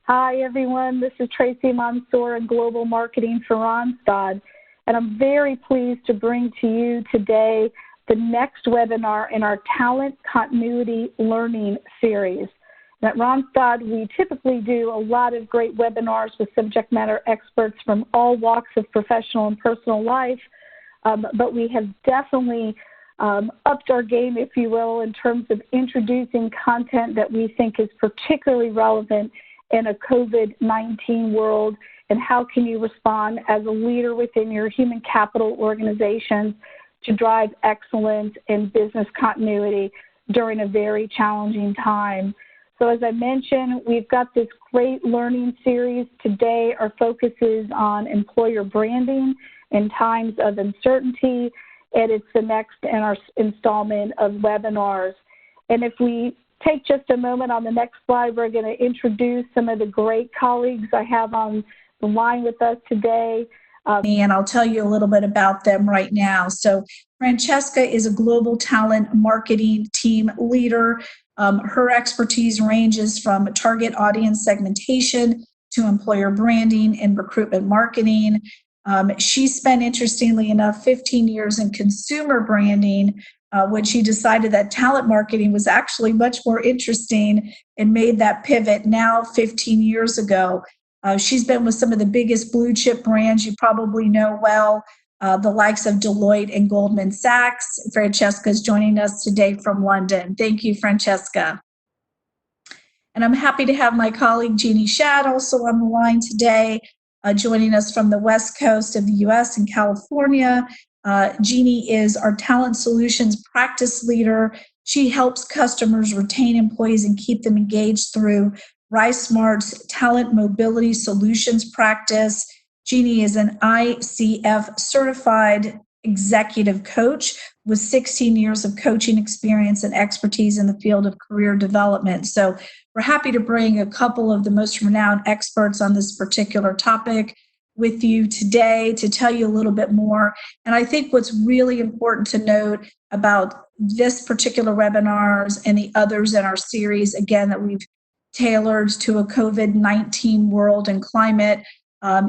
Hi, everyone. This is Tracy Mansour in Global Marketing for Randstad, and I'm very pleased to bring to you today the next webinar in our Talent Continuity Learning series. At Randstad, we typically do a lot of great webinars with subject matter experts from all walks of professional and personal life, but we have definitely upped our game, if you will, in terms of introducing content that we think is particularly relevant in a COVID-19 world, and how can you respond as a leader within your human capital organizations to drive excellence and business continuity during a very challenging time. So as I mentioned, we've got this great learning series. Today, our focus is on employer branding in times of uncertainty, and it's the next in our installment of webinars. And if we take just a moment on the next slide, we're going to introduce some of the great colleagues I have on the line with us today. And I'll tell you a little bit about them right now. So Francesca is a global talent marketing team leader. Her expertise ranges from target audience segmentation to employer branding and recruitment marketing. She spent, interestingly enough, 15 years in consumer branding when she decided that talent marketing was actually much more interesting and made that pivot now 15 years ago. She's been with some of the biggest blue chip brands you probably know well, the likes of Deloitte and Goldman Sachs. Francesca is joining us today from London. Thank you, Francesca. And I'm happy to have my colleague Jeannie Shad also on the line today, joining us from the West Coast of the US and California. Jeannie is our talent solutions practice leader. She helps customers retain employees and keep them engaged through RiseSmart's talent mobility solutions practice. Jeannie is an ICF certified executive coach with 16 years of coaching experience and expertise in the field of career development. So we're happy to bring a couple of the most renowned experts on this particular topic with you today to tell you a little bit more. And I think what's really important to note about this particular webinars and the others in our series, again, that we've tailored to a COVID-19 world and climate,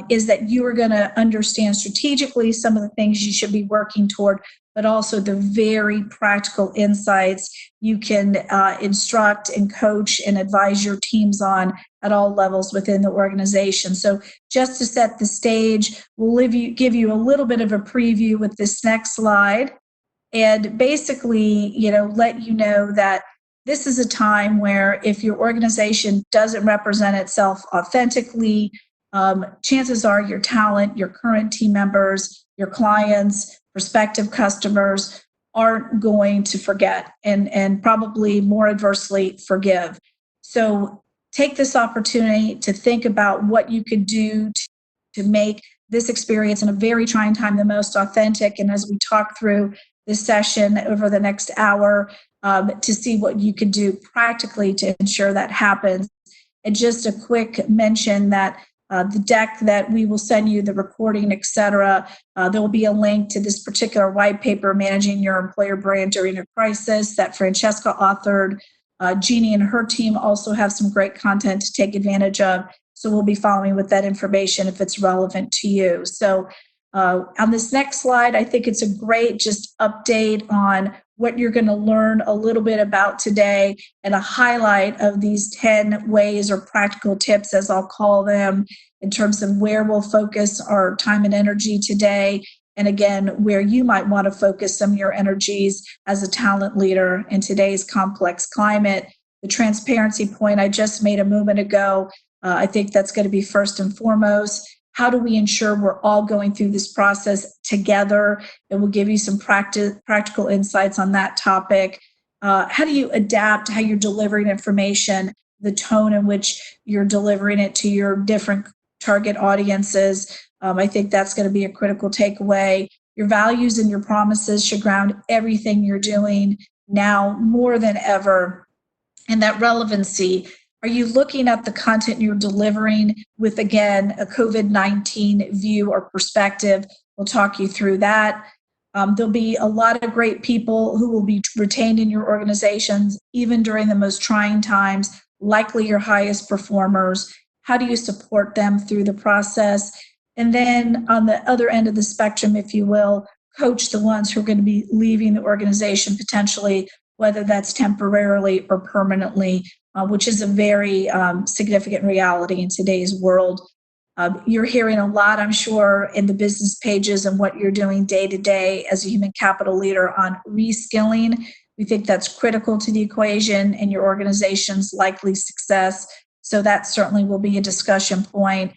is that you are going to understand strategically some of the things you should be working toward, but also the very practical insights you can instruct and coach and advise your teams on at all levels within the organization. So just to set the stage, we'll give you a little bit of a preview with this next slide, and basically, let you know that this is a time where if your organization doesn't represent itself authentically, chances are your talent, your current team members, your clients, prospective customers aren't going to forget and probably more adversely forgive. So take this opportunity to think about what you could do to make this experience in a very trying time the most authentic. And as we talk through this session over the next hour, to see what you could do practically to ensure that happens. And just a quick mention that the deck that we will send you, the recording, etc. There will be a link to this particular white paper, Managing Your Employer Brand During a Crisis, that Francesca authored. Jeannie and her team also have some great content to take advantage of. So we'll be following with that information if it's relevant to you. So on this next slide, I think it's a great just update on what you're going to learn a little bit about today and a highlight of these 10 ways or practical tips, as I'll call them, in terms of where we'll focus our time and energy today. And again, where you might want to focus some of your energies as a talent leader in today's complex climate. The transparency point I just made a moment ago, I think that's going to be first and foremost. How do we ensure we're all going through this process together? And we'll give you some practical insights on that topic. How do you adapt how you're delivering information, the tone in which you're delivering it to your different target audiences? I think that's going to be a critical takeaway. Your values and your promises should ground everything you're doing now more than ever. And that relevancy. Are you looking at the content you're delivering with, again, a COVID-19 view or perspective? We'll talk you through that. There'll be a lot of great people who will be retained in your organizations, even during the most trying times, likely your highest performers. how do you support them through the process? And then on the other end of the spectrum, if you will, coach the ones who are going to be leaving the organization potentially, whether that's temporarily or permanently, which is a very significant reality in today's world. You're hearing a lot, I'm sure, in the business pages and what you're doing day to day as a human capital leader on reskilling. We think that's critical to the equation and your organization's likely success. So that certainly will be a discussion point.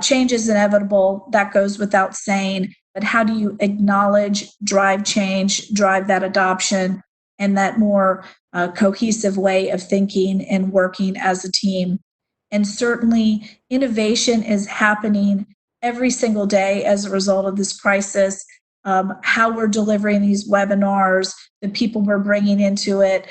Change is inevitable, that goes without saying, but how do you acknowledge, drive change, drive that adoption, and that more cohesive way of thinking and working as a team? And certainly innovation is happening every single day as a result of this crisis. How we're delivering these webinars, the people we're bringing into it,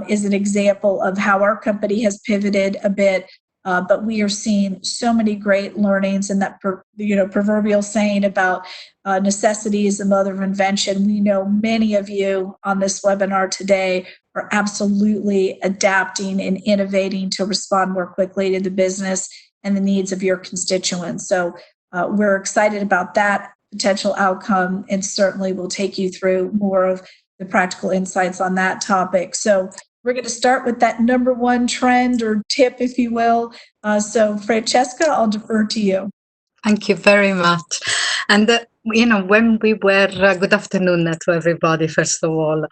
is an example of how our company has pivoted a bit. But we are seeing so many great learnings, and that proverbial saying about necessity is the mother of invention. We know many of you on this webinar today are absolutely adapting and innovating to respond more quickly to the business and the needs of your constituents. So we're excited about that potential outcome, and certainly we'll take you through more of the practical insights on that topic. So we're going to start with that number one trend or tip, if you will. So Francesca, I'll defer to you. Thank you very much. And, when we were, good afternoon to everybody, first of all,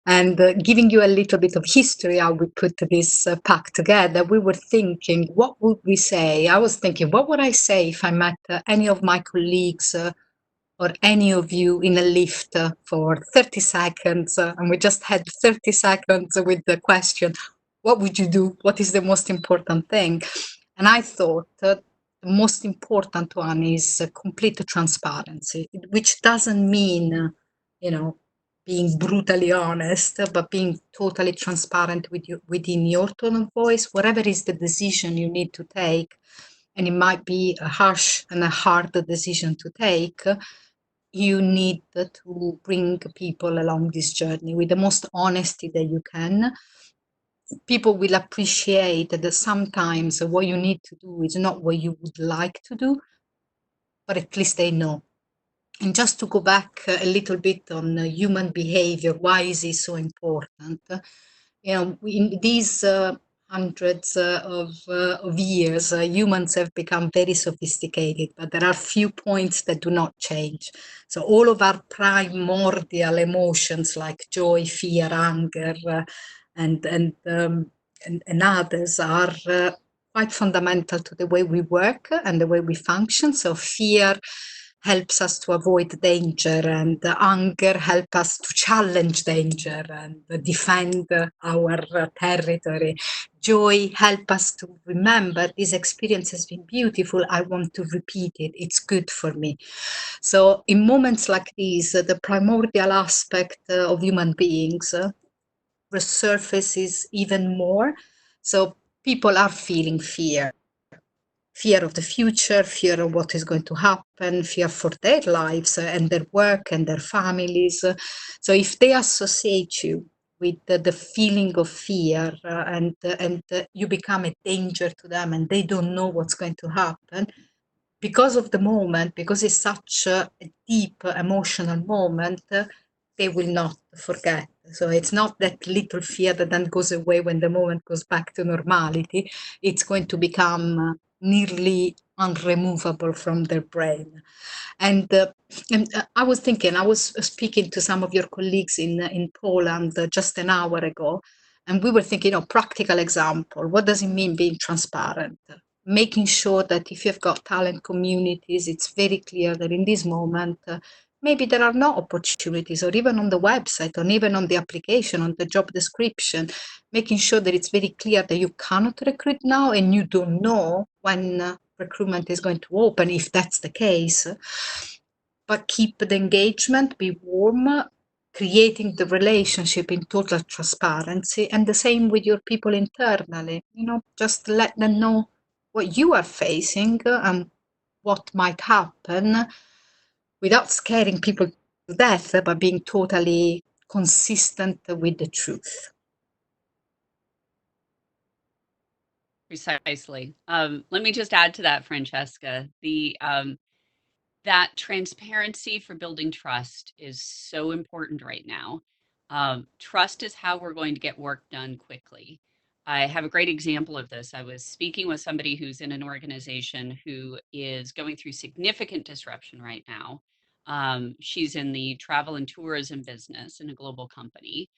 and giving you a little bit of history, how we put this pack together, we were thinking, what would we say? I was thinking, what would I say if I met any of my colleagues or any of you in a lift for 30 seconds, and we just had 30 seconds with the question, what would you do? What is the most important thing? And I thought the most important one is complete transparency, which doesn't mean, being brutally honest, but being totally transparent with you within your tone of voice, whatever is the decision you need to take. And it might be a harsh and a hard decision to take. You need to bring people along this journey with the most honesty that you can. People will appreciate that sometimes what you need to do is not what you would like to do, but at least they know. And just to go back a little bit on human behavior, why is it so important? In these hundreds of years, humans have become very sophisticated, but there are few points that do not change. So all of our primordial emotions like joy, fear, anger, and others are quite fundamental to the way we work and the way we function. So fear helps us to avoid danger, and anger helps us to challenge danger and defend our territory. Joy helps us to remember this experience has been beautiful. I want to repeat it. It's good for me. So in moments like these, the primordial aspect of human beings resurfaces even more. So people are feeling fear of the future, fear of what is going to happen, fear for their lives and their work and their families. So if they associate you with the feeling of fear and you become a danger to them and they don't know what's going to happen, because of the moment, because it's such a deep emotional moment, they will not forget. So it's not that little fear that then goes away when the moment goes back to normality. It's going to become nearly unremovable from their brain. And I was thinking, I was speaking to some of your colleagues in Poland just an hour ago, and we were thinking, practical example, what does it mean being transparent? Making sure that if you've got talent communities, it's very clear that in this moment, maybe there are no opportunities, or even on the website, or even on the application, on the job description, making sure that it's very clear that you cannot recruit now and you don't know when recruitment is going to open, if that's the case. But keep the engagement, be warm, creating the relationship in total transparency, and the same with your people internally. Just let them know what you are facing and what might happen without scaring people to death, but being totally consistent with the truth. Precisely. Let me just add to that, Francesca. That transparency for building trust is so important right now. Trust is how we're going to get work done quickly. I have a great example of this. I was speaking with somebody who's in an organization who is going through significant disruption right now. She's in the travel and tourism business in a global company.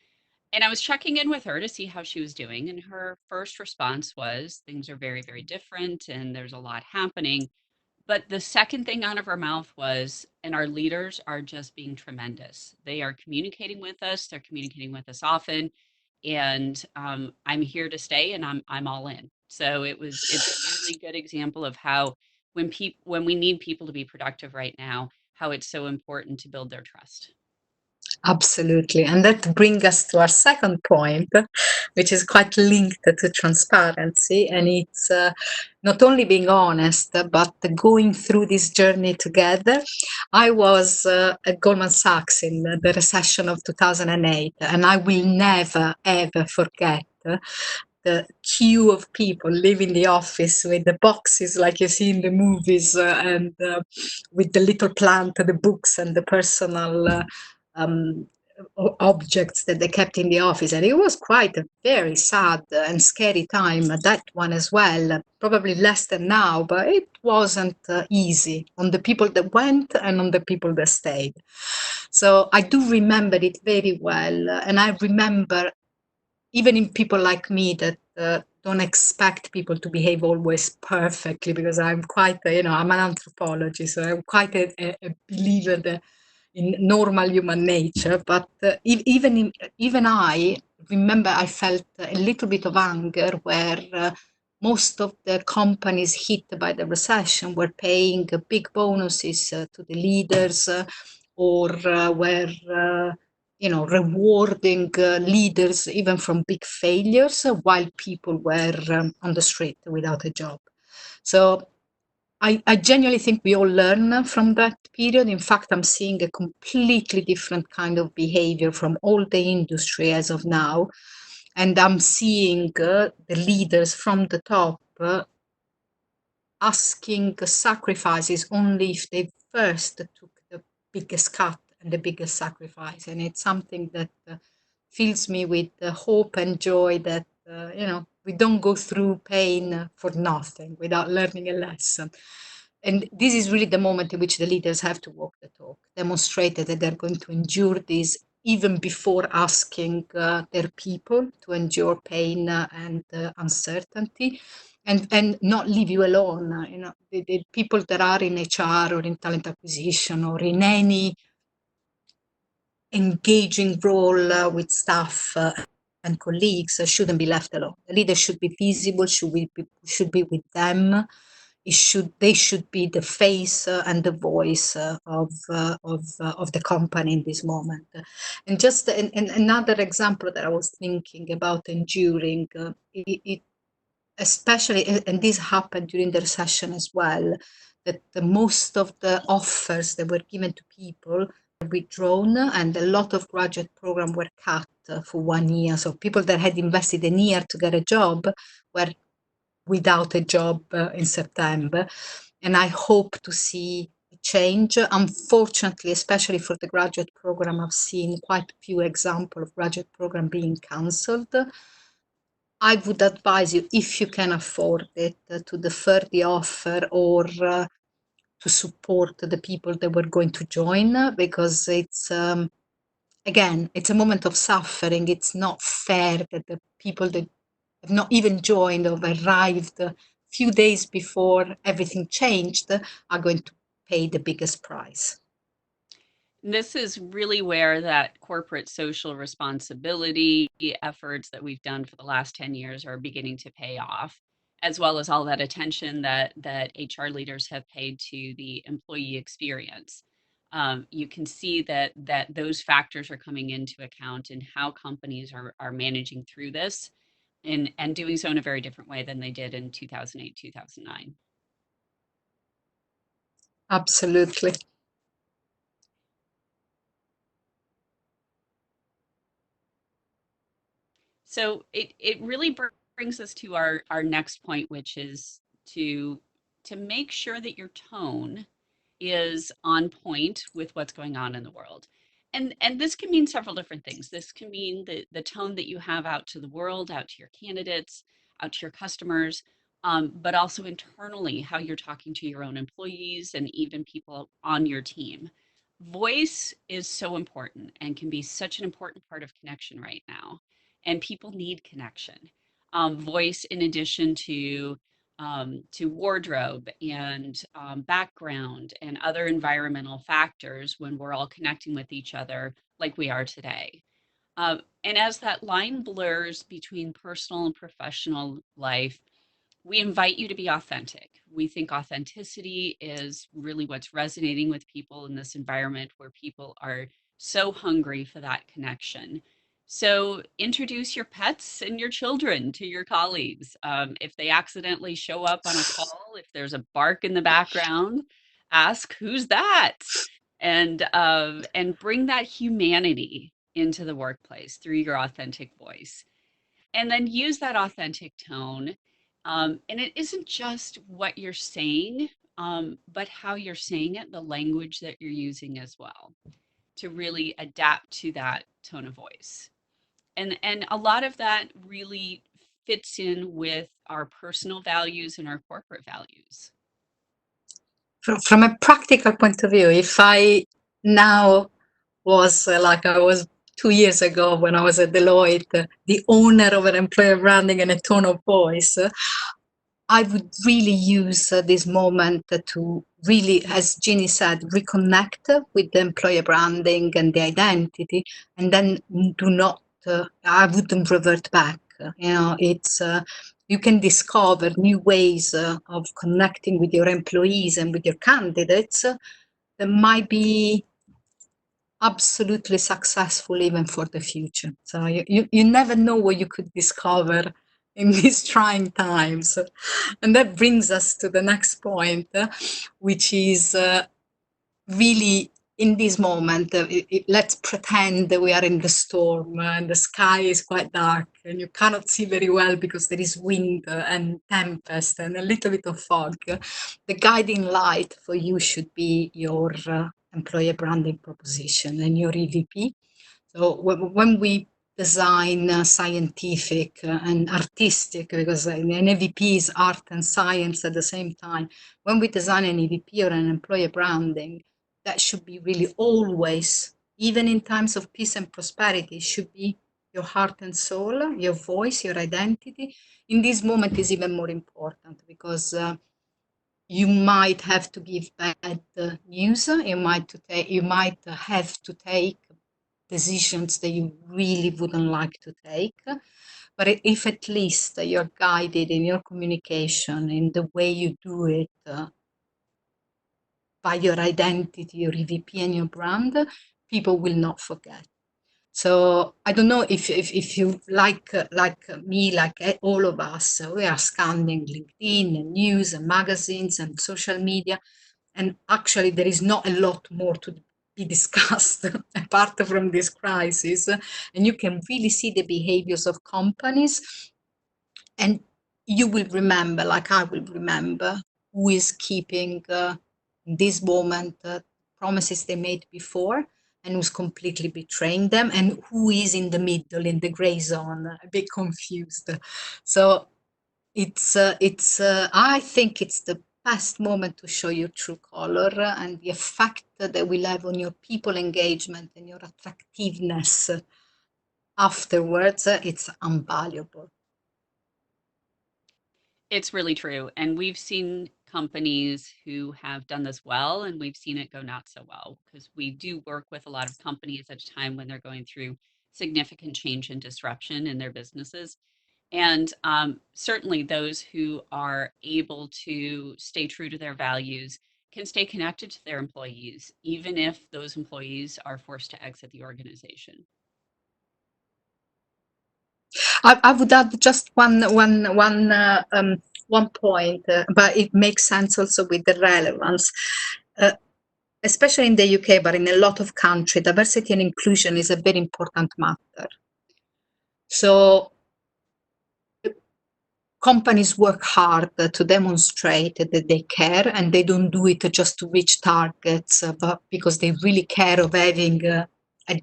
And I was checking in with her to see how she was doing. And her first response was things are very, very different and there's a lot happening. But the second thing out of her mouth was, and our leaders are just being tremendous. They are communicating with us. They're communicating with us often, and I'm here to stay, and I'm all in. So it's a really good example of how when we need people to be productive right now, how it's so important to build their trust. Absolutely. And that brings us to our second point, which is quite linked to transparency. And it's not only being honest, but going through this journey together. I was at Goldman Sachs in the recession of 2008, and I will never, ever forget the queue of people leaving the office with the boxes like you see in the movies and with the little plant, the books and the personal um, objects that they kept in the office. And it was quite a very sad and scary time, that one as well, probably less than now, but it wasn't easy on the people that went and on the people that stayed. So I do remember it very well. And I remember even in people like me that don't expect people to behave always perfectly, because I'm quite, I'm an anthropologist, so I'm quite a believer in normal human nature. But even I remember I felt a little bit of anger where most of the companies hit by the recession were paying big bonuses to the leaders or were rewarding leaders even from big failures while people were on the street without a job. So I genuinely think we all learn from that period. In fact, I'm seeing a completely different kind of behavior from all the industry as of now. And I'm seeing the leaders from the top asking sacrifices only if they first took the biggest cut and the biggest sacrifice. And it's something that fills me with hope and joy that, we don't go through pain for nothing without learning a lesson. And this is really the moment in which the leaders have to walk the talk, demonstrate that they're going to endure this even before asking their people to endure pain and uncertainty, and not leave you alone. The people that are in HR or in talent acquisition or in any engaging role with staff and colleagues shouldn't be left alone. The leader should be visible, should be with them. They should be the face and the voice of the company in this moment. And just another example that I was thinking about enduring, it especially, and this happened during the recession as well, that the most of the offers that were given to people were withdrawn, and a lot of graduate programs were cut for 1 year. So people that had invested a year to get a job were without a job in September. And I hope to see a change. Unfortunately, especially for the graduate program, I've seen quite a few examples of graduate program being cancelled. I would advise you, if you can afford it, to defer the offer or to support the people that were going to join, because again, it's a moment of suffering. It's not fair that the people that have not even joined or arrived a few days before everything changed are going to pay the biggest price. This is really where that corporate social responsibility efforts that we've done for the last 10 years are beginning to pay off, as well as all that attention that HR leaders have paid to the employee experience. You can see that those factors are coming into account in how companies are managing through this and doing so in a very different way than they did in 2008, 2009. Absolutely. So it really brings us to our next point, which is to make sure that your tone is on point with what's going on in the world. And this can mean several different things. This can mean the tone that you have out to the world, out to your candidates, out to your customers, but also internally, how you're talking to your own employees and even people on your team. Voice is so important and can be such an important part of connection right now. And people need connection. Voice, in addition to wardrobe and background and other environmental factors when we're all connecting with each other like we are today. And as that line blurs between personal and professional life, we invite you to be authentic. We think authenticity is really what's resonating with people in this environment where people are so hungry for that connection. So introduce your pets and your children to your colleagues. If they accidentally show up on a call, if there's a bark in the background, ask who's that, and bring that humanity into the workplace through your authentic voice, and then use that authentic tone. And it isn't just what you're saying, but how you're saying it, the language that you're using as well, to really adapt to that tone of voice. And a lot of that really fits in with our personal values and our corporate values. From a practical point of view, if I now was like I was 2 years ago when I was at Deloitte, the owner of an employer branding and a tone of voice, I would really use this moment to really, as Ginny said, reconnect with the employer branding and the identity, and then do not, I wouldn't revert back. It's you can discover new ways of connecting with your employees and with your candidates that might be absolutely successful even for the future. So you never know what you could discover in these trying times. And that brings us to the next point, which is really in this moment, let's pretend that we are in the storm and the sky is quite dark and you cannot see very well because there is wind and tempest and a little bit of fog. The guiding light for you should be your employer branding proposition and your EVP. So when we design scientific and artistic, because an EVP is art and science at the same time, when we design an EVP or an employer branding, that should be really always, even in times of peace and prosperity, should be your heart and soul, your voice, your identity. In this moment is even more important because you might have to give bad news. You might have to take decisions that you really wouldn't like to take. But if at least you're guided in your communication, in the way you do it, by your identity, your EVP and your brand, people will not forget. So I don't know if you like me, like all of us, we are scanning LinkedIn and news and magazines and social media. And actually, there is not a lot more to be discussed apart from this crisis. And you can really see the behaviors of companies. And you will remember, like I will remember, who is keeping in this moment promises they made before and who's completely betraying them, and who is in the middle, in the gray zone, a bit confused. So I think it's the best moment to show your true color and the effect that will have on your people engagement and your attractiveness afterwards. It's invaluable. It's really true. And we've seen companies who have done this well, and we've seen it go not so well, because we do work with a lot of companies at a time when they're going through significant change and disruption in their businesses. And certainly those who are able to stay true to their values can stay connected to their employees, even if those employees are forced to exit the organization. I would add just one point, but it makes sense also with the relevance. Especially in the UK, but in a lot of countries, diversity and inclusion is a very important matter. So companies work hard to demonstrate that they care, and they don't do it just to reach targets, but because they really care of having a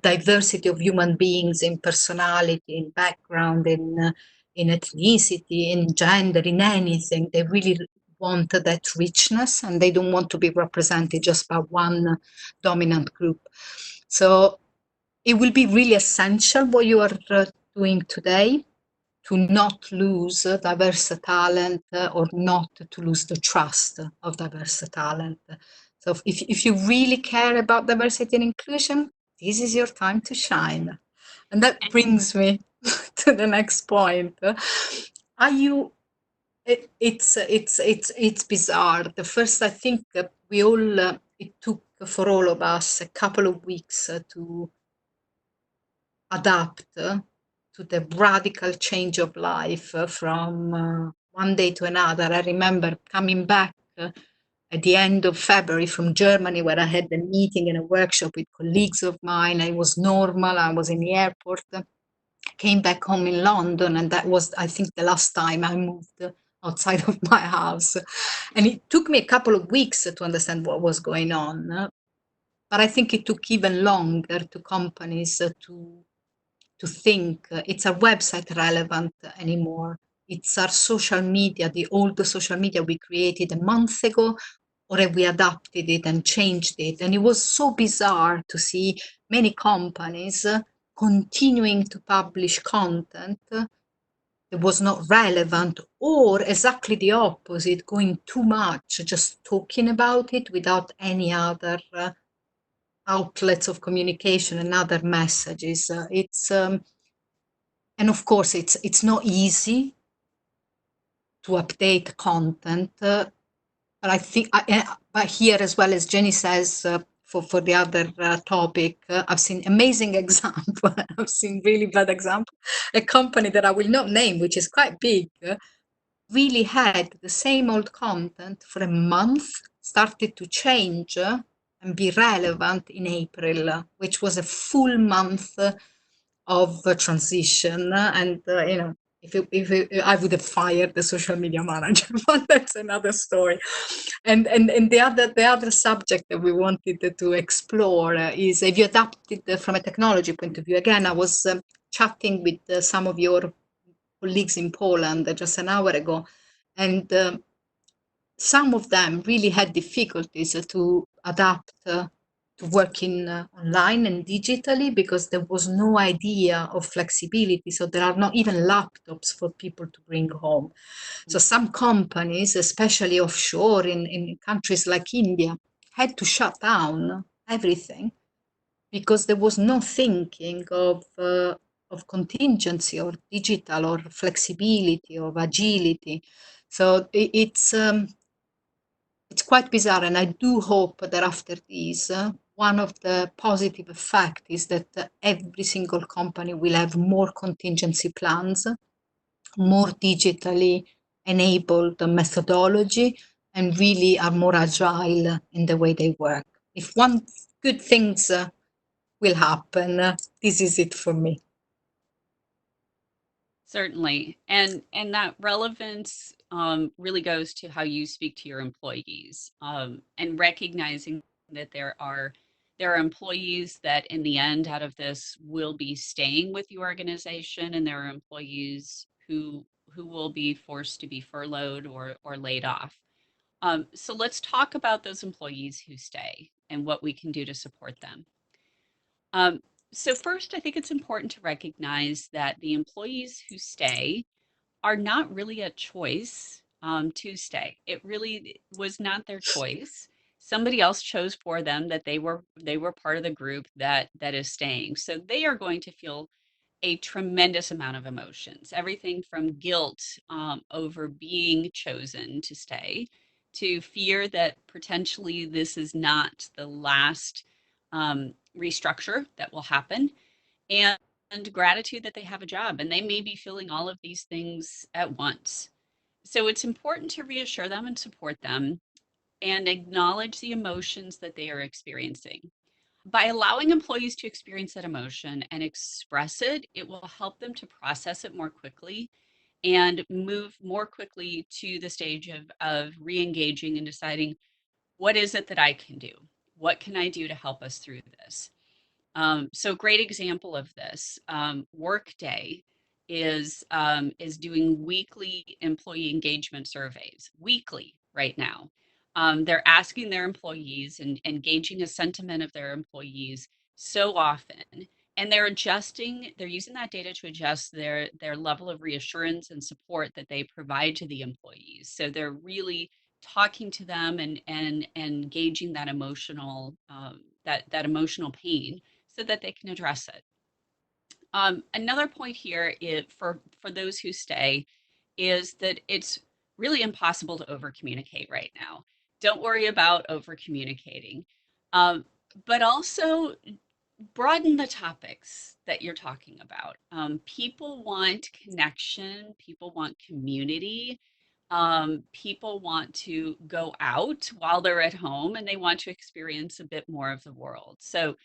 diversity of human beings in personality, in background, in ethnicity, in gender, in anything. They really want that richness, and they don't want to be represented just by one dominant group. So it will be really essential what you are doing today, to not lose diverse talent or not to lose the trust of diverse talent. So if you really care about diversity and inclusion, this is your time to shine. And that brings me to the next point. Are you, it's bizarre. The first, I think we all, it took for all of us a couple of weeks to adapt to the radical change of life from one day to another. I remember coming back at the end of February from Germany, where I had a meeting and a workshop with colleagues of mine. It was normal. I was in the airport. Came back home in London, and that was, I think, the last time I moved outside of my house. And it took me a couple of weeks to understand what was going on. But I think it took even longer to companies to think it's our website relevant anymore? It's our social media, the old social media we created a month ago, or have we adapted it and changed it? And it was so bizarre to see many companies continuing to publish content that was not relevant, or exactly the opposite, going too much, just talking about it without any other outlets of communication and other messages. And of course, it's not easy to update content, but I think, but here as well as Jenny says, for the other topic, I've seen amazing example. I've seen really bad example. A company that I will not name, which is quite big, really had the same old content for a month, started to change and be relevant in April, which was a full month of transition. And, I would have fired the social media manager, but that's another story. And the other subject that we wanted to explore is, if you adapted from a technology point of view. Again, I was chatting with some of your colleagues in Poland just an hour ago, and some of them really had difficulties to adapt to working online and digitally, because there was no idea of flexibility. So there are not even laptops for people to bring home. So some companies, especially offshore in countries like India, had to shut down everything because there was no thinking of contingency or digital or flexibility or agility. So it's quite bizarre, and I do hope that after this, one of the positive effects is that every single company will have more contingency plans, more digitally enabled methodology, and really are more agile in the way they work. If one good things will happen, this is it for me. Certainly. And that relevance really goes to how you speak to your employees, and recognizing that there are employees that in the end out of this will be staying with the organization, and there are employees who will be forced to be furloughed or laid off. So let's talk about those employees who stay and what we can do to support them. So first, I think it's important to recognize that the employees who stay are not really a choice to stay. It really was not their choice. Somebody else chose for them that they were part of the group that is staying. So they are going to feel a tremendous amount of emotions, everything from guilt over being chosen to stay, to fear that potentially this is not the last restructure that will happen, and gratitude that they have a job. And they may be feeling all of these things at once. So it's important to reassure them and support them and acknowledge the emotions that they are experiencing. By allowing employees to experience that emotion and express it, it will help them to process it more quickly and move more quickly to the stage of re-engaging and deciding, what is it that I can do? What can I do to help us through this? So great example of this. Workday is doing weekly employee engagement surveys, weekly right now. They're asking their employees and gauging a sentiment of their employees so often, and they're using that data to adjust their level of reassurance and support that they provide to the employees. So they're really talking to them and gauging that emotional that emotional pain so that they can address it. Another point here is for those who stay is that it's really impossible to over communicate right now. Don't worry about over communicating, but also broaden the topics that you're talking about. People want connection, people want community, people want to go out while they're at home and they want to experience a bit more of the world. So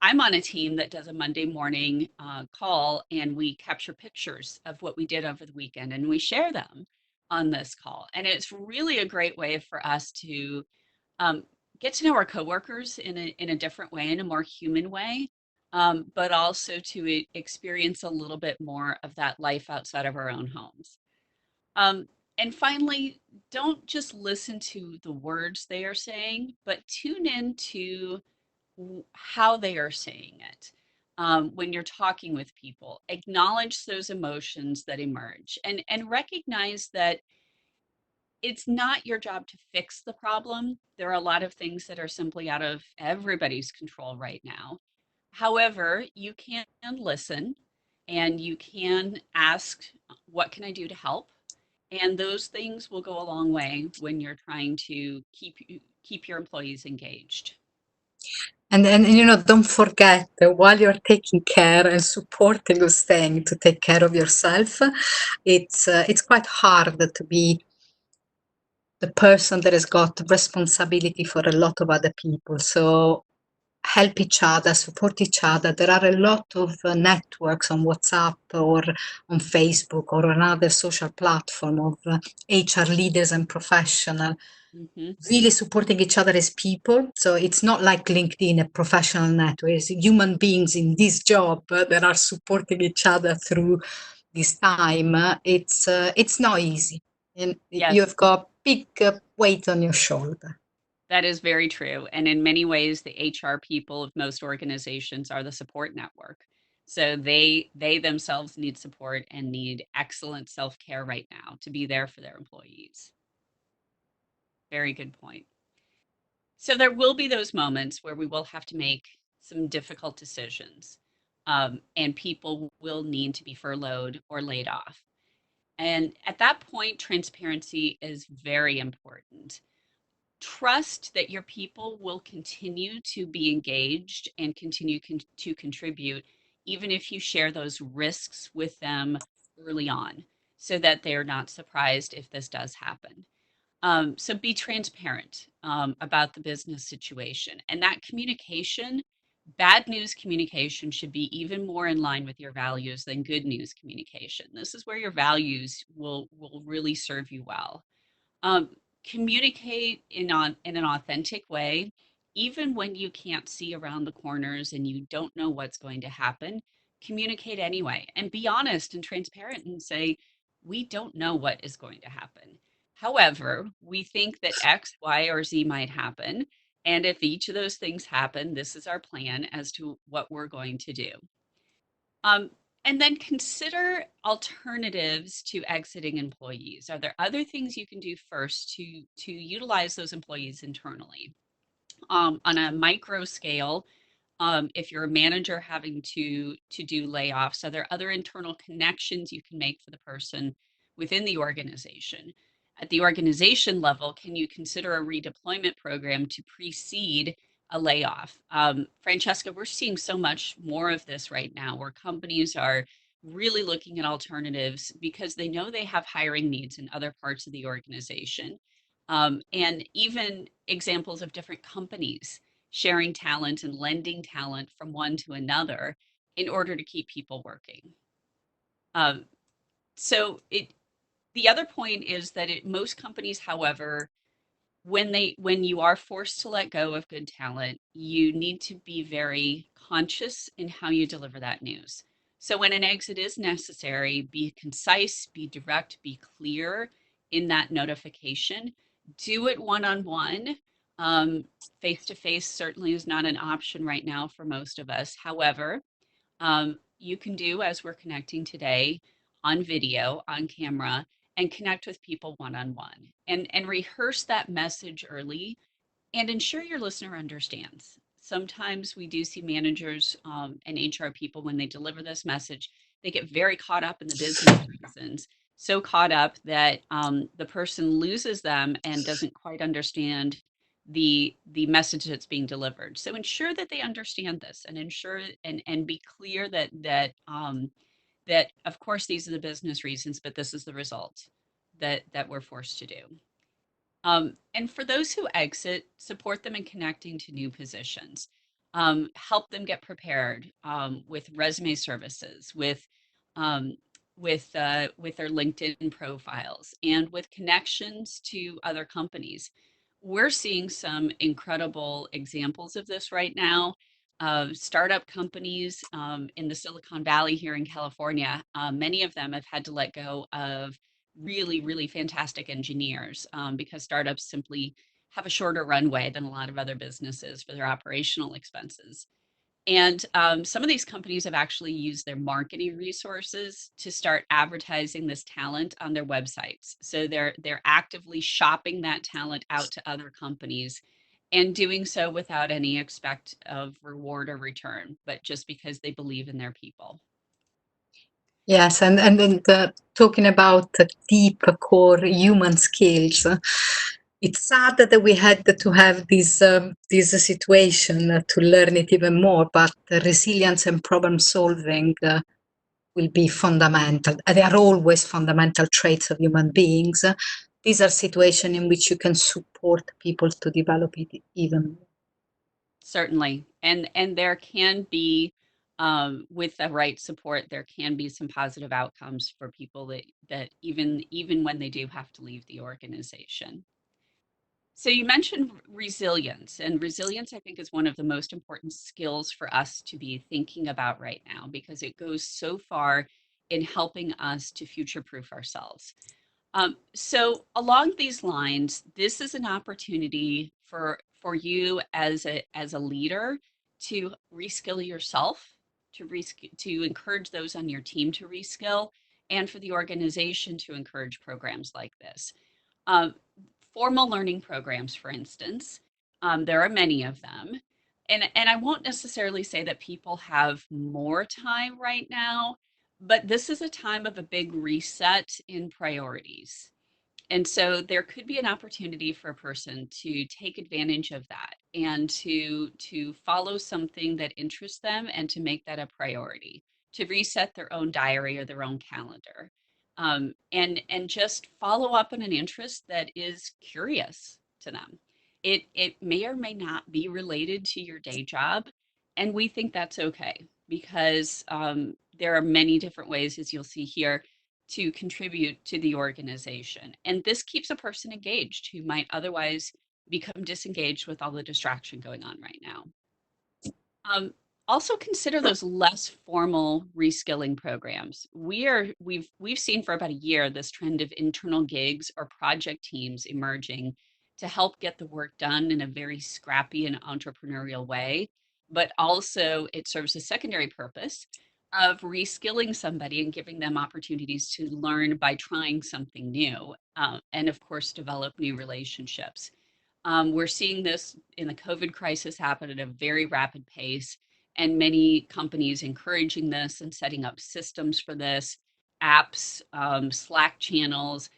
I'm on a team that does a Monday morning call, and we capture pictures of what we did over the weekend and we share them on this call. And it's really a great way for us to um, get to know our coworkers in a different way, in a more human way, but also to experience a little bit more of that life outside of our own homes. Um, and finally, don't just listen to the words they are saying, but tune in to how they are saying it. When you're talking with people, acknowledge those emotions that emerge and recognize that it's not your job to fix the problem. There are a lot of things that are simply out of everybody's control right now. However, you can listen and you can ask, what can I do to help? And those things will go a long way when you're trying to keep your employees engaged. And don't forget that while you're taking care and supporting or staying to take care of yourself, it's quite hard to be the person that has got responsibility for a lot of other people. So help each other, support each other. There are a lot of networks on WhatsApp or on Facebook or another social platform of HR leaders and professionals Hmm. really supporting each other as people. So it's not like LinkedIn, a professional network. It's human beings in this job that are supporting each other through this time. It's not easy, and you Yes, have got big weight on your shoulder. that is very true. And in many ways, the HR people of most organizations are the support network. So they themselves need support and need excellent self-care right now to be there for their employees. Very good point. So there will be those moments where we will have to make some difficult decisions, and people will need to be furloughed or laid off. And at that point, transparency is very important. Trust that your people will continue to be engaged and continue to contribute, even if you share those risks with them early on, so that they're not surprised if this does happen. So be transparent about the business situation. And that communication, bad news communication, should be even more in line with your values than good news communication. This is where your values will really serve you well. Um, Communicate in an authentic way, even when you can't see around the corners and you don't know what's going to happen. Communicate anyway, and be honest and transparent and say, we don't know what is going to happen. However, we think that X, Y, or Z might happen. And if each of those things happen, this is our plan as to what we're going to do. Um, and then consider alternatives to exiting employees. Are there other things you can do first to utilize those employees internally? On a micro scale, if you're a manager having to do layoffs, are there other internal connections you can make for the person within the organization? At the organization level, can you consider a redeployment program to precede a layoff? Francesca, we're seeing so much more of this right now, where companies are really looking at alternatives because they know they have hiring needs in other parts of the organization. And even examples of different companies sharing talent and lending talent from one to another in order to keep people working. Um, so The other point is that most companies, however, when you are forced to let go of good talent, you need to be very conscious in how you deliver that news. So when an exit is necessary, be concise, be direct, be clear in that notification. Do it one-on-one. Face to face certainly is not an option right now for most of us. However, you can do as we're connecting today on video, on camera, and connect with people one on one and rehearse that message early and ensure your listener understands. Sometimes we do see managers and HR people when they deliver this message, they get very caught up in the business reasons, so caught up that the person loses them and doesn't quite understand the message that's being delivered. So ensure that they understand this and ensure and be clear that of course these are the business reasons, but this is the result that we're forced to do. And for those who exit, support them in connecting to new positions. Help them get prepared with resume services, um, with their LinkedIn profiles, and with connections to other companies. We're seeing some incredible examples of this right now. Startup companies in the Silicon Valley here in California, many of them have had to let go of really, really fantastic engineers because startups simply have a shorter runway than a lot of other businesses for their operational expenses. And some of these companies have actually used their marketing resources to start advertising this talent on their websites. So they're actively shopping that talent out to other companies and doing so without any expect of reward or return, but just because they believe in their people. Yes, and then talking about the deep core human skills, it's sad that we had to have this situation to learn it even more, but resilience and problem solving will be fundamental. They are always fundamental traits of human beings. These are situations in which you can support people to develop it even more. Certainly. And there can be with the right support, there can be some positive outcomes for people that even when they do have to leave the organization. So you mentioned resilience, and resilience I think is one of the most important skills for us to be thinking about right now because it goes so far in helping us to future-proof ourselves. So along these lines, this is an opportunity for you as a leader to reskill yourself, to encourage those on your team to reskill, and for the organization to encourage programs like this. Um, Formal learning programs, for instance, there are many of them. And I won't necessarily say that people have more time right now, but this is a time of a big reset in priorities. And so there could be an opportunity for a person to take advantage of that and to follow something that interests them and to make that a priority, to reset their own diary or their own calendar. And just follow up on an interest that is curious to them. It may or may not be related to your day job, and we think that's okay because there are many different ways, as you'll see here, to contribute to the organization. And this keeps a person engaged who might otherwise become disengaged with all the distraction going on right now. Also consider those less formal reskilling programs. We've seen for about a year this trend of internal gigs or project teams emerging to help get the work done in a very scrappy and entrepreneurial way, but also it serves a secondary purpose of reskilling somebody and giving them opportunities to learn by trying something new, and of course develop new relationships. We're seeing this in the COVID crisis happen at a very rapid pace, and many companies encouraging this and setting up systems for this, apps, Slack channels,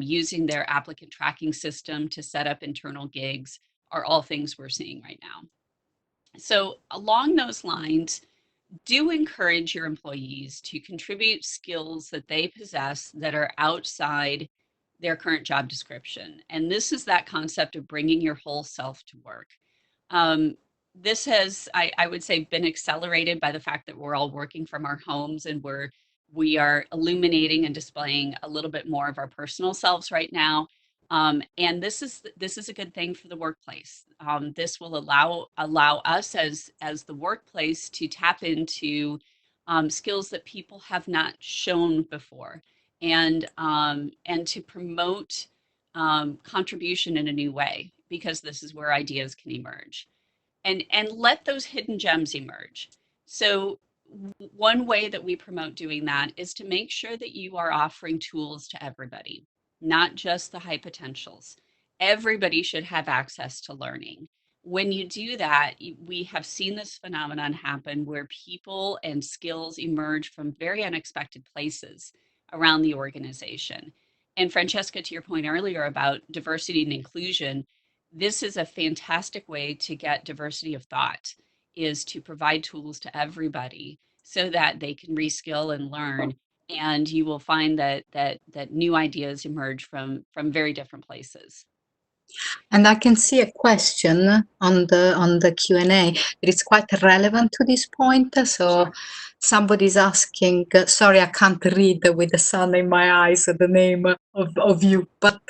using their applicant tracking system to set up internal gigs are all things we're seeing right now. So, along those lines, do encourage your employees to contribute skills that they possess that are outside their current job description. And this is that concept of bringing your whole self to work. Um, this has, I would say, been accelerated by the fact that we're all working from our homes and We are illuminating and displaying a little bit more of our personal selves right now. And this is a good thing for the workplace. This will allow us as the workplace to tap into skills that people have not shown before, and to promote contribution in a new way, because this is where ideas can emerge, and let those hidden gems emerge. So one way that we promote doing that is to make sure that you are offering tools to everybody, not just the high potentials. Everybody should have access to learning. When you do that, we have seen this phenomenon happen where people and skills emerge from very unexpected places around the organization. And Francesca, to your point earlier about diversity and inclusion, this is a fantastic way to get diversity of thought, is to provide tools to everybody so that they can reskill and learn. And you will find that new ideas emerge from very different places. And I can see a question on the Q&A that is quite relevant to this point. So somebody's asking, sorry, I can't read with the sun in my eyes the name of you, but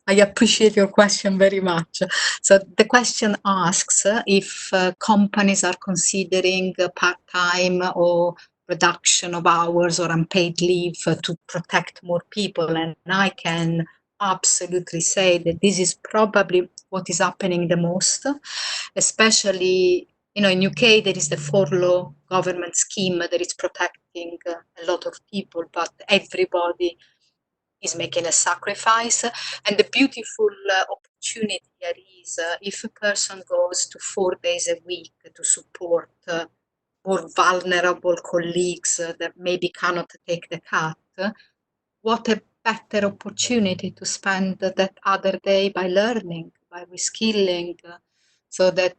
I appreciate your question very much. So the question asks if companies are considering part-time or reduction of hours or unpaid leave to protect more people. And I can absolutely say that this is probably what is happening the most, especially in UK there is the furlough government scheme that is protecting a lot of people, but everybody is making a sacrifice. And the beautiful opportunity here is if a person goes to 4 days a week to support more vulnerable colleagues that maybe cannot take the cut, what a better opportunity to spend that other day by learning, by reskilling, so that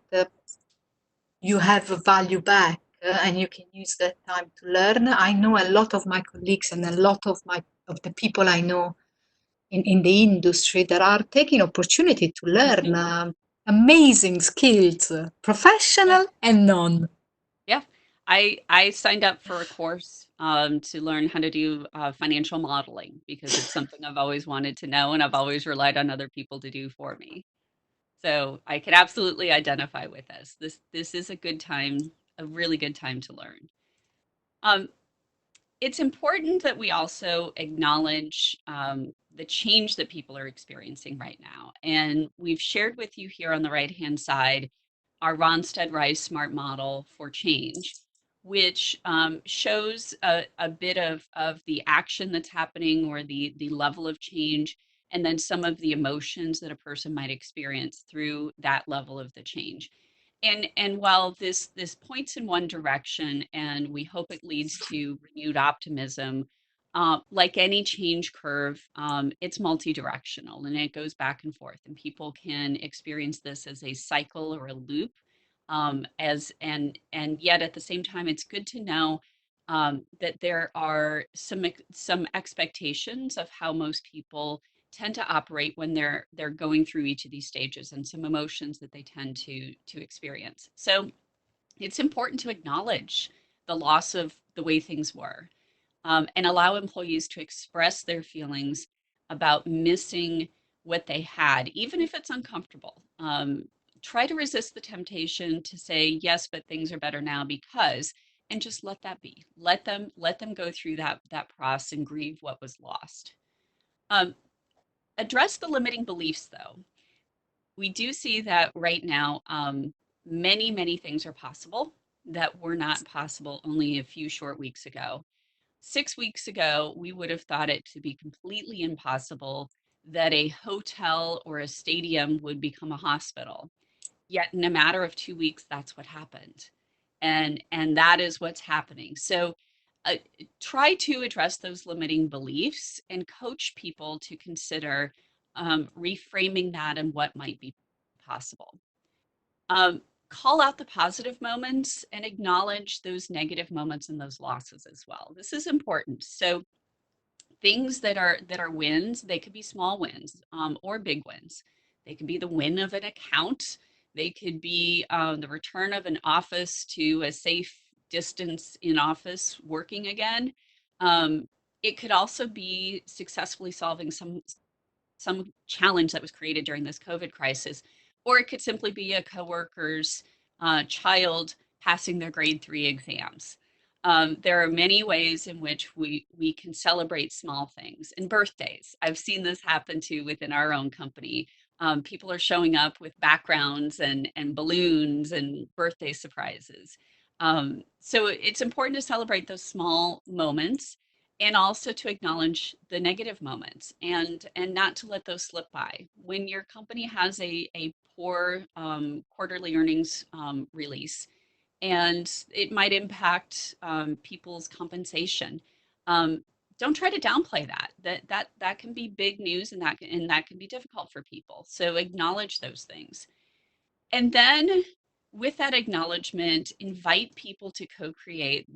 you have value back and you can use that time to learn. I know a lot of my colleagues and a lot of the people I know in the industry that are taking opportunity to learn amazing skills, professional and non. Yeah, I signed up for a course to learn how to do financial modeling, because it's something I've always wanted to know, and I've always relied on other people to do for me. So I can absolutely identify with this. This is a good time, a really good time to learn. Um, it's important that we also acknowledge the change that people are experiencing right now. And we've shared with you here on the right-hand side our Randstad Rise Smart model for change, which shows a bit of the action that's happening, or the level of change, and then some of the emotions that a person might experience through that level of the change. And while this points in one direction, and we hope it leads to renewed optimism, like any change curve, it's multi-directional and it goes back and forth, and people can experience this as a cycle or a loop. And yet at the same time, it's good to know that there are some expectations of how most people tend to operate when they're going through each of these stages, and some emotions that they tend to experience. So it's important to acknowledge the loss of the way things were, and allow employees to express their feelings about missing what they had, even if it's uncomfortable. Try to resist the temptation to say yes, but things are better now because, and just let that be. Let them go through that process and grieve what was lost. Um, Address the limiting beliefs, though. We do see that right now, many things are possible that were not possible only a few short weeks ago. 6 weeks ago, we would have thought it to be completely impossible that a hotel or a stadium would become a hospital. Yet in a matter of 2 weeks, that's what happened. And that is what's happening. So uh, try to address those limiting beliefs and coach people to consider reframing that and what might be possible. Call out the positive moments and acknowledge those negative moments and those losses as well. This is important. So things that are wins, they could be small wins, or big wins. They could be the win of an account. They could be the return of an office to a safe distance in office working again. It could also be successfully solving some challenge that was created during this COVID crisis, or it could simply be a coworker's child passing their grade 3 exams. There are many ways in which we can celebrate small things and birthdays. I've seen this happen too within our own company. People are showing up with backgrounds and balloons and birthday surprises. So it's important to celebrate those small moments and also to acknowledge the negative moments and not to let those slip by. When your company has a poor quarterly earnings release, and it might impact people's compensation. Don't try to downplay that. That can be big news, and that can be difficult for people. So acknowledge those things, and then with that acknowledgement, invite people to co-create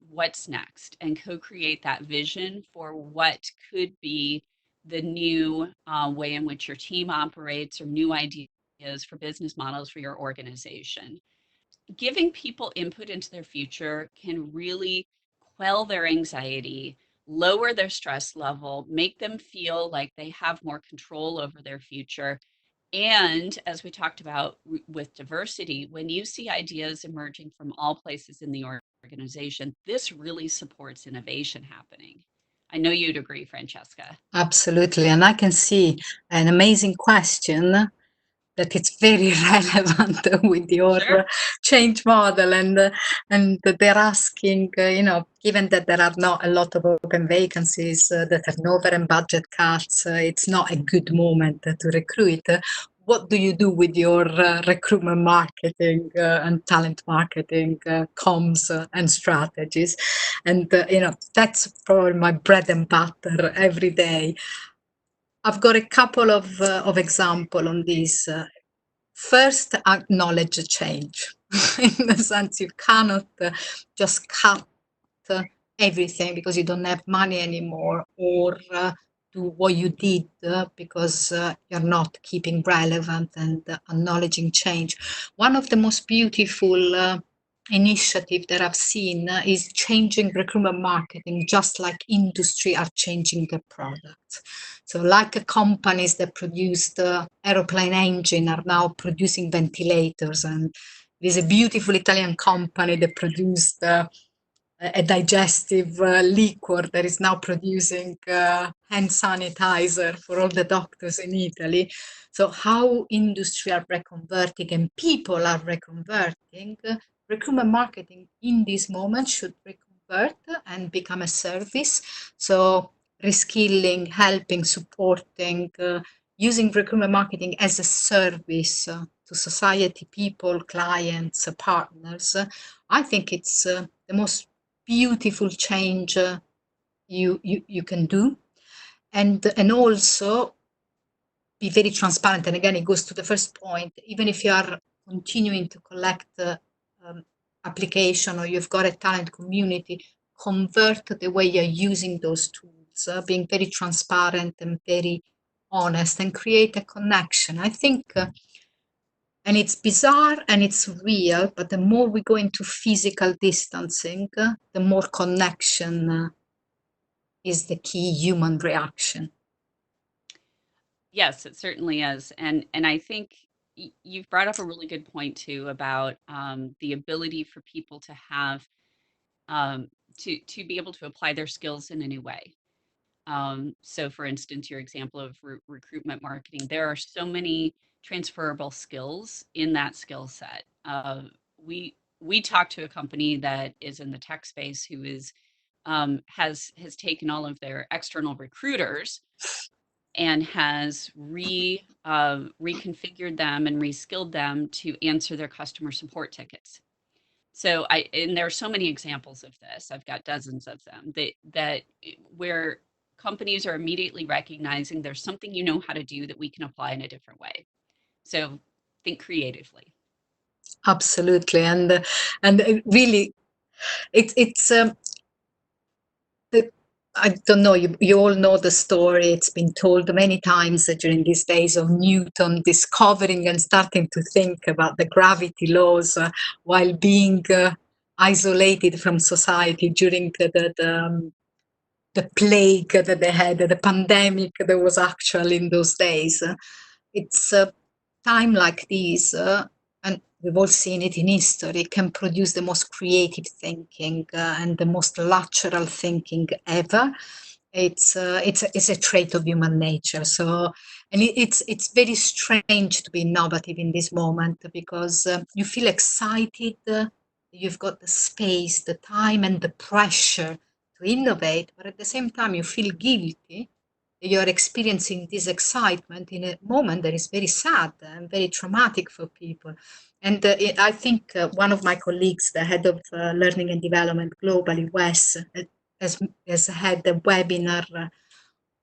what's next and co-create that vision for what could be the new way in which your team operates or new ideas for business models for your organization. Giving people input into their future can really quell their anxiety, lower their stress level, make them feel like they have more control over their future. And as we talked about with diversity, when you see ideas emerging from all places in the organization, this really supports innovation happening. I know you'd agree, Francesca. Absolutely. And I can see an amazing question that it's very relevant with your Sure. change model, and they're asking, given that there are not a lot of open vacancies, the turnover and budget cuts, it's not a good moment to recruit. What do you do with your recruitment marketing and talent marketing comms and strategies? And that's probably my bread and butter every day. I've got a couple of examples on this. First, acknowledge a change. In the sense, you cannot just cut everything because you don't have money anymore, or do what you did because you're not keeping relevant, and acknowledging change. One of the most beautiful initiative that I've seen is changing recruitment marketing, just like industry are changing their products. So like companies that produced aeroplane engine are now producing ventilators, and there's a beautiful Italian company that produced a digestive liquor that is now producing hand sanitizer for all the doctors in Italy. So how industry are reconverting and people are reconverting, recruitment marketing in this moment should reconvert and become a service. So reskilling, helping, supporting, using recruitment marketing as a service to society, people, clients, partners. I think it's the most beautiful change you can do, and also be very transparent. And again, it goes to the first point. Even if you are continuing to collect application, or you've got a talent community, convert the way you're using those tools, being very transparent and very honest, and create a connection. I think and it's bizarre and it's real, but the more we go into physical distancing, the more connection is the key human reaction. Yes, it certainly is. And I think you've brought up a really good point too about the ability for people to have to be able to apply their skills in a new way. So for instance, your example of recruitment marketing, there are so many transferable skills in that skill set. We talked to a company that is in the tech space who is has taken all of their external recruiters and has reconfigured them and reskilled them to answer their customer support tickets. So and there are so many examples of this. I've got dozens of them that where companies are immediately recognizing there's something you know how to do that we can apply in a different way. So think creatively. Absolutely, and really, it's I don't know, you all know the story. It's been told many times during these days of Newton discovering and starting to think about the gravity laws while being isolated from society during the plague that they had, the pandemic that was actual in those days. It's a time like this, and we've all seen it in history, can produce the most creative thinking and the most lateral thinking ever. It's a trait of human nature. So, and it's very strange to be innovative in this moment because you feel excited. You've got the space, the time, and the pressure to innovate, but at the same time you feel guilty. You're experiencing this excitement in a moment that is very sad and very traumatic for people. And I think one of my colleagues, the head of learning and development globally, Wes, has had a webinar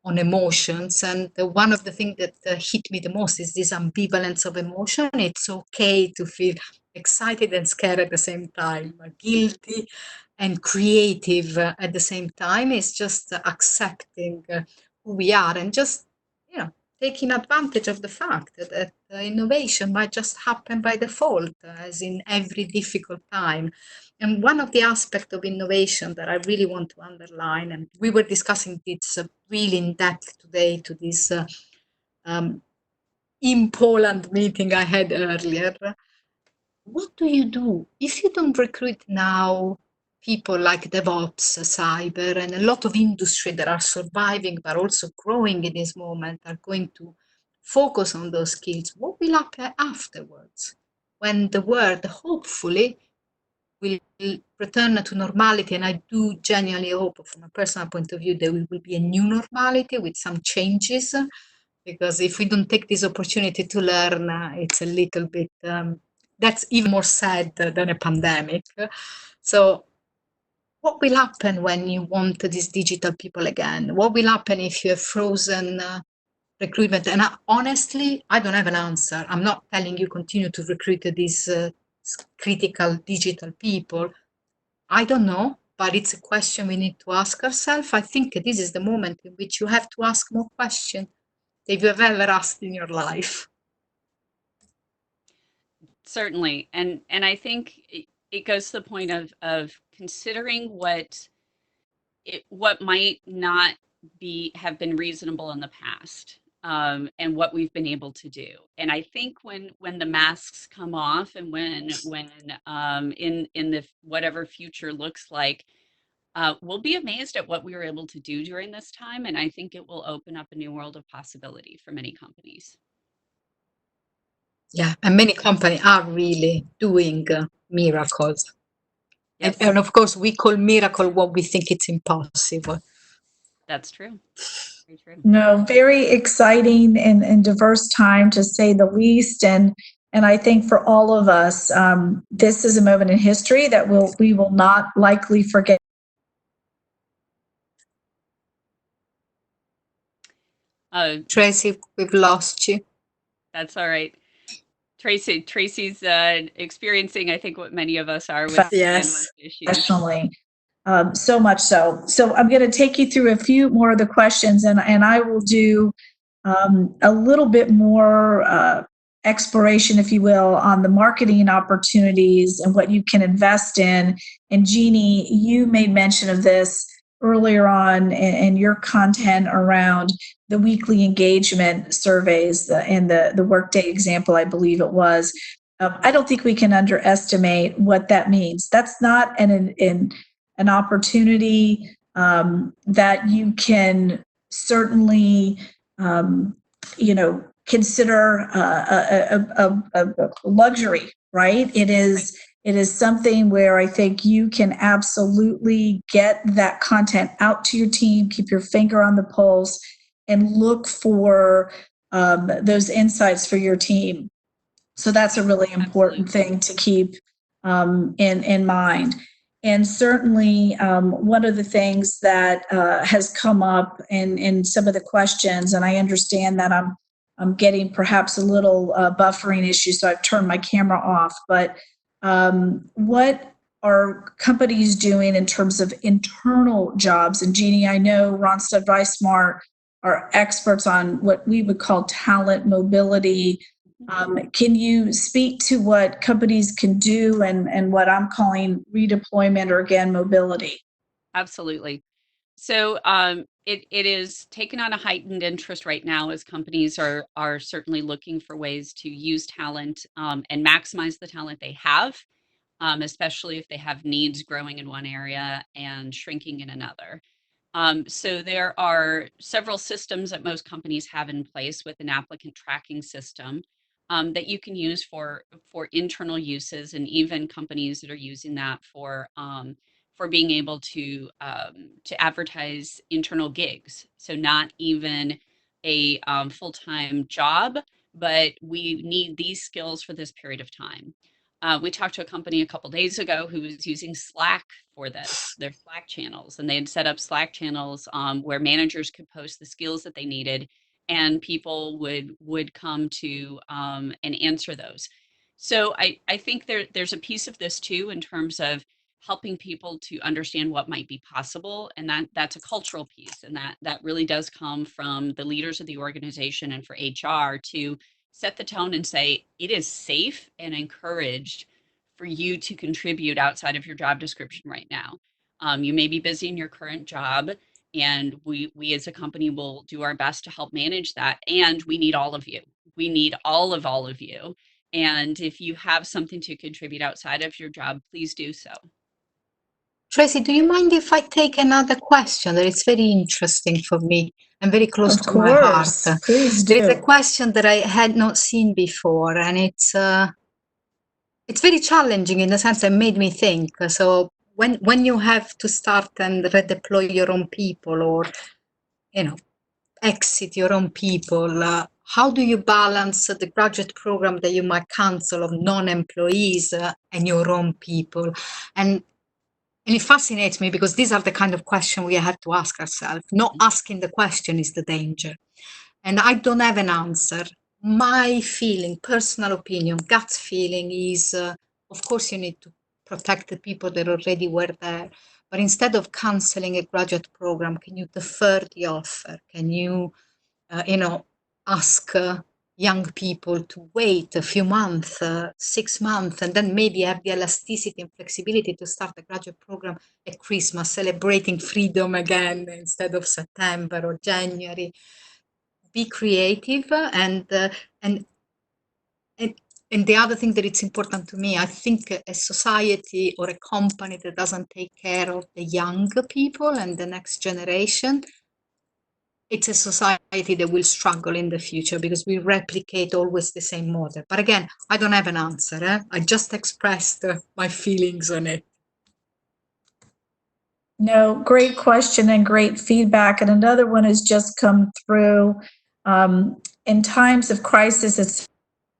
on emotions. And one of the things that hit me the most is this ambivalence of emotion. It's okay to feel excited and scared at the same time, guilty and creative at the same time. It's just accepting who we are and just, taking advantage of the fact that innovation might just happen by default, as in every difficult time. And one of the aspects of innovation that I really want to underline, and we were discussing this really in depth today to this in Poland meeting I had earlier. What do you do if you don't recruit now people like DevOps, cyber, and a lot of industry that are surviving but also growing in this moment are going to focus on those skills? What will happen afterwards when the world hopefully will return to normality? And I do genuinely hope, from a personal point of view, there will be a new normality with some changes, because if we don't take this opportunity to learn, it's a little bit, that's even more sad than a pandemic. So what will happen when you want these digital people again? What will happen if you have frozen recruitment? And honestly, I don't have an answer. I'm not telling you continue to recruit these critical digital people. I don't know, but it's a question we need to ask ourselves. I think this is the moment in which you have to ask more questions than you have ever asked in your life. Certainly. And I think it goes to the point of considering what might not have been reasonable in the past, and what we've been able to do. And I think when the masks come off, and when in the whatever future looks like, we'll be amazed at what we were able to do during this time. And I think it will open up a new world of possibility for many companies. Yeah, and many companies are really doing miracles. Yes. And of course, we call miracle what we think it's impossible. That's true. Very true. No, very exciting and diverse time, to say the least. And I think for all of us, this is a moment in history that we will not likely forget. Tracy, we've lost you. That's all right. Tracy's experiencing, I think, what many of us are with Yes, issues. Professionally. So much so. So I'm going to take you through a few more of the questions, and I will do a little bit more exploration, if you will, on the marketing opportunities and what you can invest in. And Jeannie, you made mention of this earlier on in your content around the weekly engagement surveys and the Workday example, I believe it was. I don't think we can underestimate what that means. That's not an opportunity that you can certainly, consider a luxury, right? It is something where I think you can absolutely get that content out to your team, keep your finger on the pulse, and look for those insights for your team. So that's a really important thing to keep in mind. And certainly, one of the things that has come up in some of the questions, and I understand that I'm getting perhaps a little buffering issue, so I've turned my camera off. But what are companies doing in terms of internal jobs? And Jeannie, I know Randstad Smart are experts on what we would call talent mobility Can you speak to what companies can do and what I'm calling redeployment or again mobility? Absolutely. So it is taken on a heightened interest right now as companies are certainly looking for ways to use talent and maximize the talent they have, especially if they have needs growing in one area and shrinking in another. So there are several systems that most companies have in place with an applicant tracking system that you can use for internal uses, and even companies that are using that for being able to advertise internal gigs. So not even a full-time job, but we need these skills for this period of time. We talked to a company a couple days ago who was using Slack for this, their Slack channels, and they had set up Slack channels where managers could post the skills that they needed, and people would come to and answer those. So I think there's a piece of this too in terms of helping people to understand what might be possible, and that's a cultural piece, and that really does come from the leaders of the organization and for HR to set the tone and say it is safe and encouraged for you to contribute outside of your job description right now. You may be busy in your current job, and we as a company will do our best to help manage that. And we need all of you. We need all of you. And if you have something to contribute outside of your job, please do so. Tracy, do you mind if I take another question that is very interesting for me and very close to my heart? Please do. There is a question that I had not seen before, and it's very challenging in the sense that made me think. So when you have to start and redeploy your own people, or exit your own people, how do you balance the graduate program that you might cancel of non-employees and your own people? And it fascinates me because these are the kind of questions we have to ask ourselves. Not asking the question is the danger. And I don't have an answer. My feeling, personal opinion, gut feeling is, of course, you need to protect the people that already were there. But instead of canceling a graduate program, can you defer the offer? Can you, ask young people to wait a few months, 6 months, and then maybe have the elasticity and flexibility to start a graduate program at Christmas, celebrating freedom again instead of September or January. Be creative, and the other thing that it's important to me, I think a society or a company that doesn't take care of the young people and the next generation, it's a society that will struggle in the future because we replicate always the same model. But again, I don't have an answer. I just expressed my feelings on it. No, great question and great feedback. And another one has just come through. In times of crisis, it's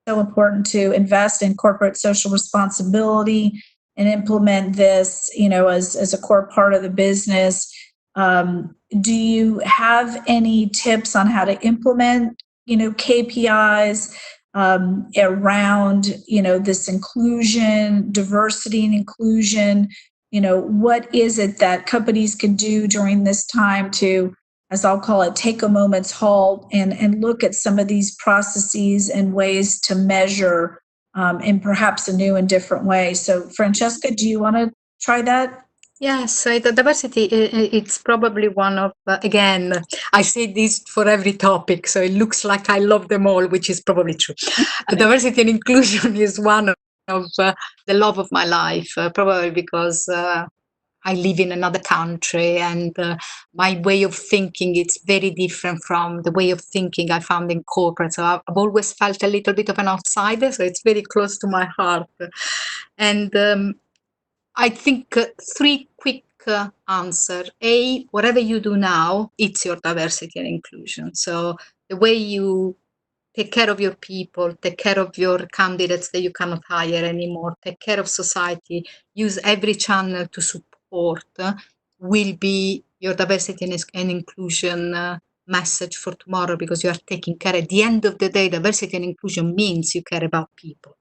so important to invest in corporate social responsibility and implement this, as a core part of the business. Do you have any tips on how to implement, KPIs around, this inclusion, diversity and inclusion? What is it that companies can do during this time to, as I'll call it, take a moment's halt and look at some of these processes and ways to measure in perhaps a new and different way? So, Francesca, do you want to try that? Yes, the diversity, it's probably one of, again, I say this for every topic, so it looks like I love them all, which is probably true. Diversity and inclusion is one of the love of my life, probably because I live in another country, and my way of thinking, it's very different from the way of thinking I found in corporate. So I've always felt a little bit of an outsider, so it's very close to my heart. And I think 3 quick answer. A, whatever you do now, it's your diversity and inclusion. So the way you take care of your people, take care of your candidates that you cannot hire anymore, take care of society, use every channel to support will be your diversity and inclusion message for tomorrow, because you are taking care. At the end of the day, diversity and inclusion means you care about people.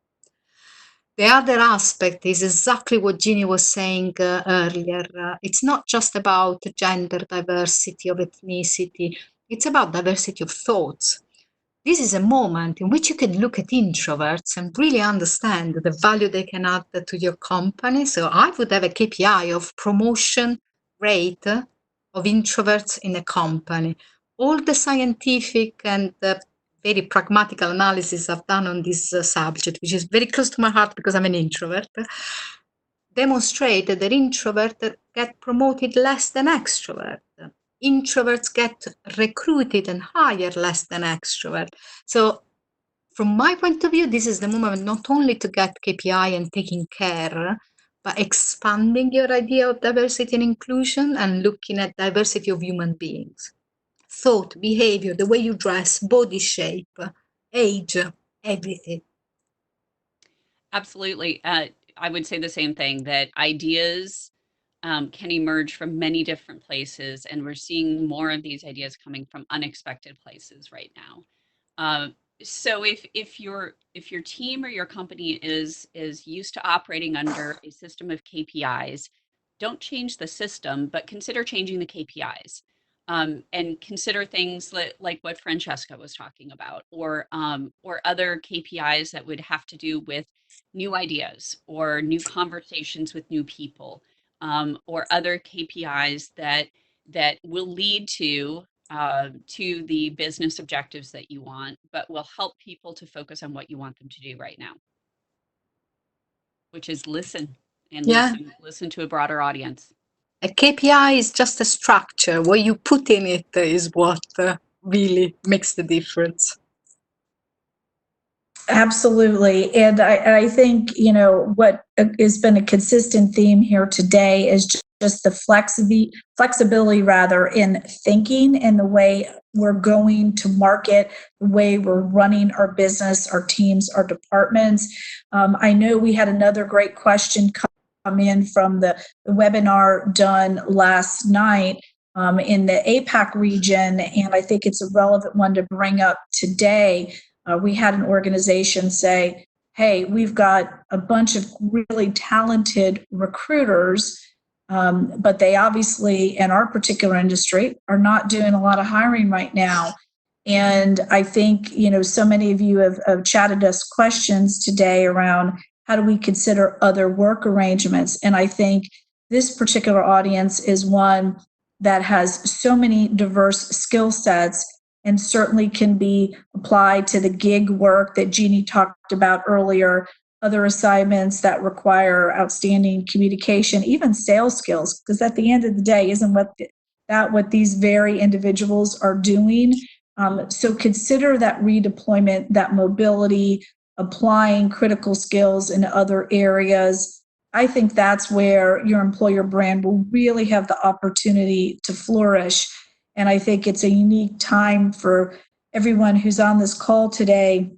The other aspect is exactly what Jeannie was saying earlier. It's not just about gender diversity, of ethnicity. It's about diversity of thoughts. this is a moment in which you can look at introverts and really understand the value they can add to your company. So I would have a KPI of promotion rate of introverts in a company. All the scientific and very pragmatic analysis I've done on this subject, which is very close to my heart because I'm an introvert, demonstrate that introverts get promoted less than extroverts. Introverts get recruited and hired less than extroverts. So from my point of view, this is the moment not only to get KPI and taking care, but expanding your idea of diversity and inclusion and looking at diversity of human beings. Thought, behavior, the way you dress, body shape, age, everything. Absolutely. I would say the same thing, that ideas can emerge from many different places, and we're seeing more of these ideas coming from unexpected places right now. So if your team or your company is used to operating under a system of KPIs, don't change the system, but consider changing the KPIs. And consider things like what Francesca was talking about, or other KPIs that would have to do with new ideas or new conversations with new people, or other KPIs that will lead to the business objectives that you want, but will help people to focus on what you want them to do right now, which is listen and listen to a broader audience. A KPI is just a structure. What you put in it is what really makes the difference. Absolutely. And I think, what has been a consistent theme here today is just the flexibility rather in thinking and the way we're going to market, the way we're running our business, our teams, our departments. I know we had another great question come in from the webinar done last night in the APAC region, and I think it's a relevant one to bring up today. We had an organization say, hey, we've got a bunch of really talented recruiters, but they obviously, in our particular industry, are not doing a lot of hiring right now. And I think, so many of you have chatted us questions today around how do we consider other work arrangements? And I think this particular audience is one that has so many diverse skill sets and certainly can be applied to the gig work that Jeannie talked about earlier, other assignments that require outstanding communication, even sales skills, because at the end of the day, isn't what these very individuals are doing? So consider that redeployment, that mobility, applying critical skills in other areas. I think that's where your employer brand will really have the opportunity to flourish. And I think it's a unique time for everyone who's on this call today,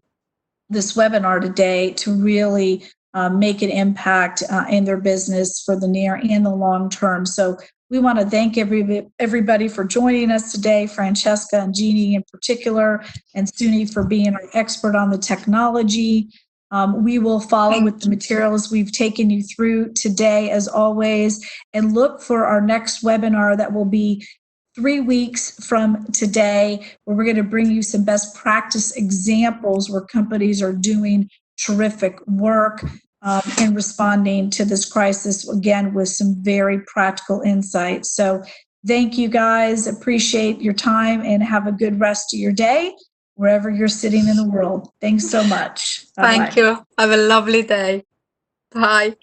this webinar today, to really make an impact in their business for the near and the long term. So we want to thank everybody for joining us today, Francesca and Jeannie in particular, and Suni for being our expert on the technology. We will follow with the materials we've taken you through today, as always, and look for our next webinar that will be 3 weeks from today, where we're going to bring you some best practice examples where companies are doing terrific work in responding to this crisis, again, with some very practical insights. So thank you guys. Appreciate your time and have a good rest of your day, wherever you're sitting in the world. Thanks so much. Bye-bye. Thank you. Have a lovely day. Bye.